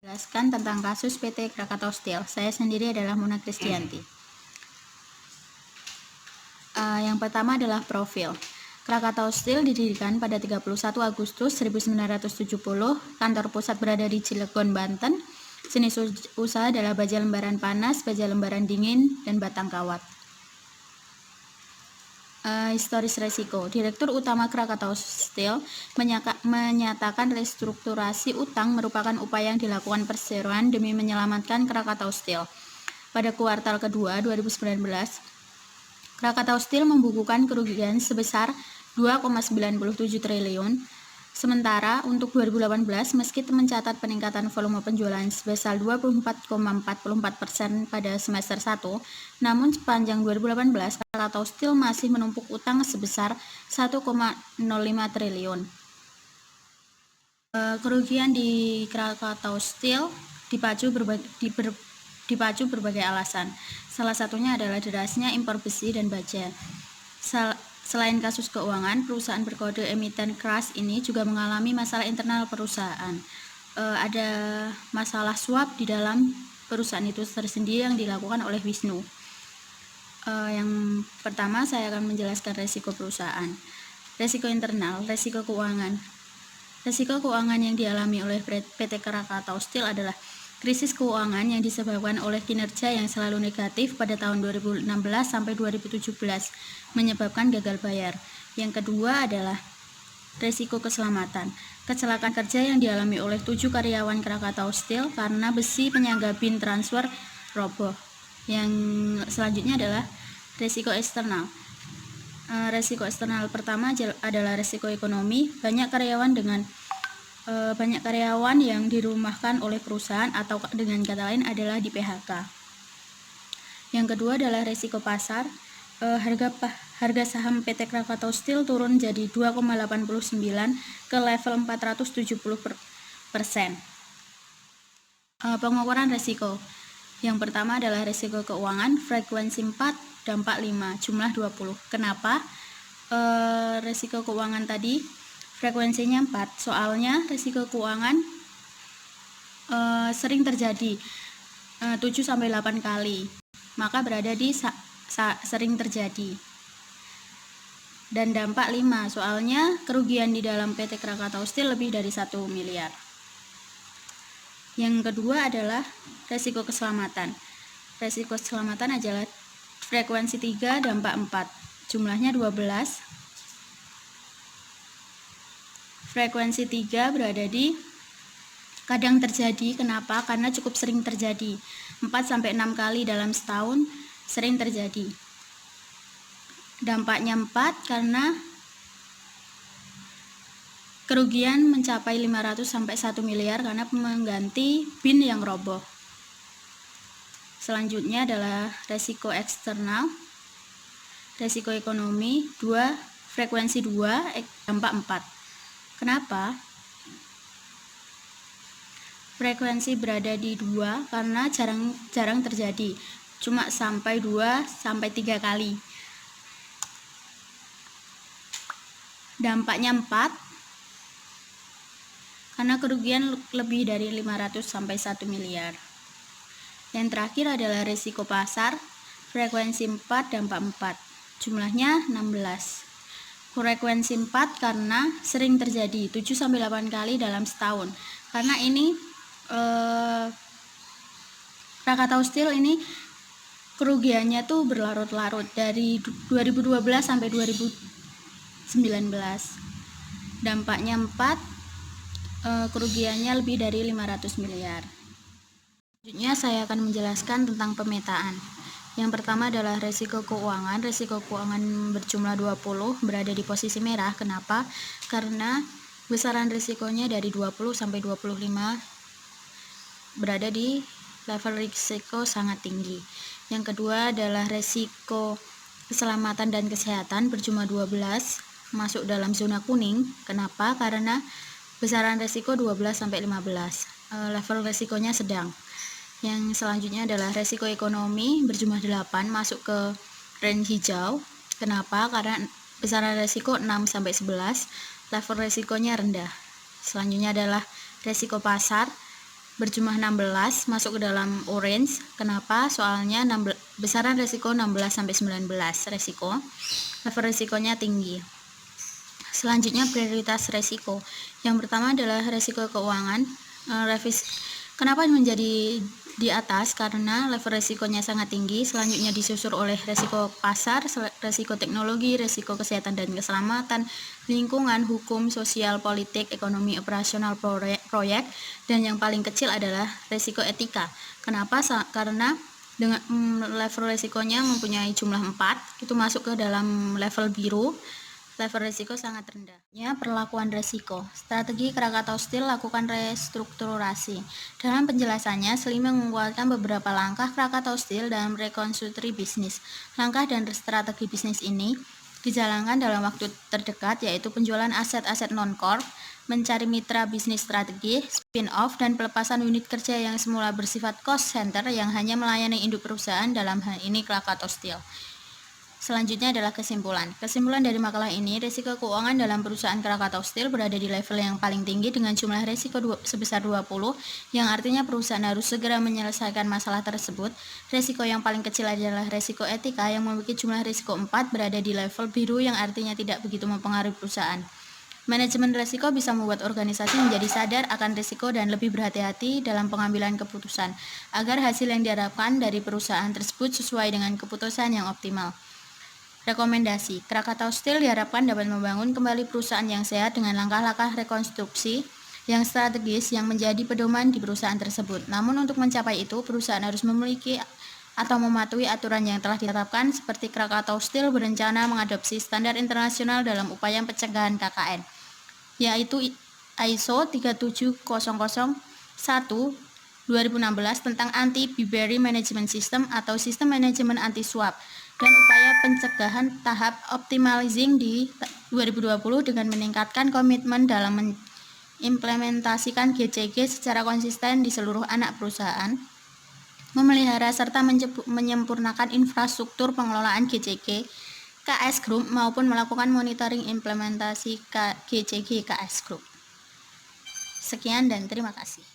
Jelaskan tentang kasus PT Krakatau Steel. Saya sendiri adalah Muna Kristianti. Yang pertama adalah profil. Krakatau Steel didirikan pada 31 Agustus 1970. Kantor pusat berada di Cilegon, Banten. Jenis usaha adalah baja lembaran panas, baja lembaran dingin, dan batang kawat. Historis resiko. Direktur Utama Krakatau Steel menyatakan restrukturasi utang merupakan upaya yang dilakukan perseroan demi menyelamatkan Krakatau Steel. Pada kuartal kedua 2019, Krakatau Steel membukukan kerugian sebesar 2,97 triliun. Sementara untuk 2018, meski mencatat peningkatan volume penjualan sebesar 24,44% pada semester 1, namun sepanjang 2018, Krakatau Steel masih menumpuk utang sebesar 1,05 triliun. Kerugian di Krakatau Steel dipacu berbagai alasan. Salah satunya adalah derasnya impor besi dan baja. Selain kasus keuangan, perusahaan berkode emiten keras ini juga mengalami masalah internal perusahaan. Ada masalah suap di dalam perusahaan itu tersendiri yang dilakukan oleh Wisnu. Yang pertama, saya akan menjelaskan resiko perusahaan. Resiko internal, resiko keuangan. Resiko keuangan yang dialami oleh PT Krakatau Steel adalah krisis keuangan yang disebabkan oleh kinerja yang selalu negatif pada tahun 2016 sampai 2017, menyebabkan gagal bayar. Yang kedua adalah resiko keselamatan. Kecelakaan kerja yang dialami oleh 7 karyawan Krakatau Steel karena besi penyangga bin transfer roboh. Yang selanjutnya adalah resiko eksternal. Resiko eksternal pertama adalah resiko ekonomi. Banyak karyawan yang dirumahkan oleh perusahaan atau dengan kata lain adalah di PHK. Yang kedua adalah resiko pasar. Harga saham PT Krakatau Steel turun jadi 2,89 ke level 470%. Pengukuran resiko. Yang pertama adalah resiko keuangan, frekuensi 4, dampak 5, jumlah 20. Kenapa resiko keuangan tadi frekuensinya 4? Soalnya resiko keuangan sering terjadi 7-8 kali, maka berada di sering terjadi. Dan dampak 5, soalnya kerugian di dalam PT Krakatau Steel lebih dari 1 miliar. Yang kedua adalah resiko keselamatan. Resiko keselamatan adalah frekuensi 3, dampak 4, jumlahnya 12. Frekuensi 3 berada di kadang terjadi. Kenapa? Karena cukup sering terjadi. 4-6 kali dalam setahun sering terjadi. Dampaknya 4 karena kerugian mencapai 500-1 miliar karena mengganti bin yang roboh. Selanjutnya adalah resiko eksternal. Resiko ekonomi 2, frekuensi 2, dampak 4. Kenapa? Frekuensi berada di 2 karena jarang terjadi, cuma sampai 2-3 kali. Dampaknya 4 karena kerugian lebih dari 500-1 miliar. Yang terakhir adalah resiko pasar, frekuensi 4, dampak 4, jumlahnya 16. Frekuensi 4 karena sering terjadi 7-8 kali dalam setahun. Karena ini Krakatau Steel ini kerugiannya tuh berlarut-larut dari 2012 sampai 2019. Dampaknya 4, kerugiannya lebih dari 500 miliar. Selanjutnya saya akan menjelaskan tentang pemetaan. Yang pertama adalah resiko keuangan. Resiko keuangan berjumlah 20 berada di posisi merah. Kenapa? Karena besaran risikonya dari 20 sampai 25 berada di level risiko sangat tinggi. Yang kedua adalah resiko keselamatan dan kesehatan berjumlah 12, masuk dalam zona kuning. Kenapa? Karena besaran risiko 12 sampai 15. Level risikonya sedang. Yang selanjutnya adalah resiko ekonomi berjumlah 8, masuk ke range hijau. Kenapa? Karena besaran risiko 6 sampai 11, level risikonya rendah. Selanjutnya adalah resiko pasar. berjumlah 16 masuk ke dalam orange. Kenapa? Soalnya besaran resiko 16-19 resiko. Level resikonya tinggi. Selanjutnya prioritas resiko. Yang pertama adalah resiko keuangan. Kenapa menjadi di atas? Karena level resikonya sangat tinggi. Selanjutnya disusul oleh resiko pasar, resiko teknologi, resiko kesehatan dan keselamatan, lingkungan, hukum, sosial, politik, ekonomi, operasional proyek, dan yang paling kecil adalah resiko etika. Kenapa? Karena dengan level resikonya mempunyai jumlah 4, itu masuk ke dalam level biru. Level risiko sangat rendah. Perlakuan risiko. Strategi Krakatau Steel lakukan restrukturasi. Dalam penjelasannya, Slim menguatkan beberapa langkah Krakatau Steel dalam rekonstruksi bisnis. Langkah dan strategi bisnis ini dijalankan dalam waktu terdekat, yaitu penjualan aset-aset non-core, mencari mitra bisnis strategi, spin-off, dan pelepasan unit kerja yang semula bersifat cost center yang hanya melayani induk perusahaan, dalam hal ini Krakatau Steel. Selanjutnya adalah kesimpulan. Kesimpulan dari makalah ini, risiko keuangan dalam perusahaan Krakatau Steel berada di level yang paling tinggi dengan jumlah risiko sebesar 20, yang artinya perusahaan harus segera menyelesaikan masalah tersebut. Risiko yang paling kecil adalah risiko etika yang memiliki jumlah risiko 4, berada di level biru yang artinya tidak begitu mempengaruhi perusahaan. Manajemen risiko bisa membuat organisasi menjadi sadar akan risiko dan lebih berhati-hati dalam pengambilan keputusan, agar hasil yang diharapkan dari perusahaan tersebut sesuai dengan keputusan yang optimal. Rekomendasi, Krakatau Steel diharapkan dapat membangun kembali perusahaan yang sehat dengan langkah-langkah rekonstruksi yang strategis yang menjadi pedoman di perusahaan tersebut. Namun untuk mencapai itu, perusahaan harus memiliki atau mematuhi aturan yang telah ditetapkan, seperti Krakatau Steel berencana mengadopsi standar internasional dalam upaya pencegahan KKN, yaitu ISO 37001 2016 tentang anti-bribery management system atau sistem manajemen anti-suap, dan upaya pencegahan tahap optimizing di 2020 dengan meningkatkan komitmen dalam mengimplementasikan GCG secara konsisten di seluruh anak perusahaan, memelihara serta menyempurnakan infrastruktur pengelolaan GCG KS Group maupun melakukan monitoring implementasi GCG KS Group. Sekian dan terima kasih.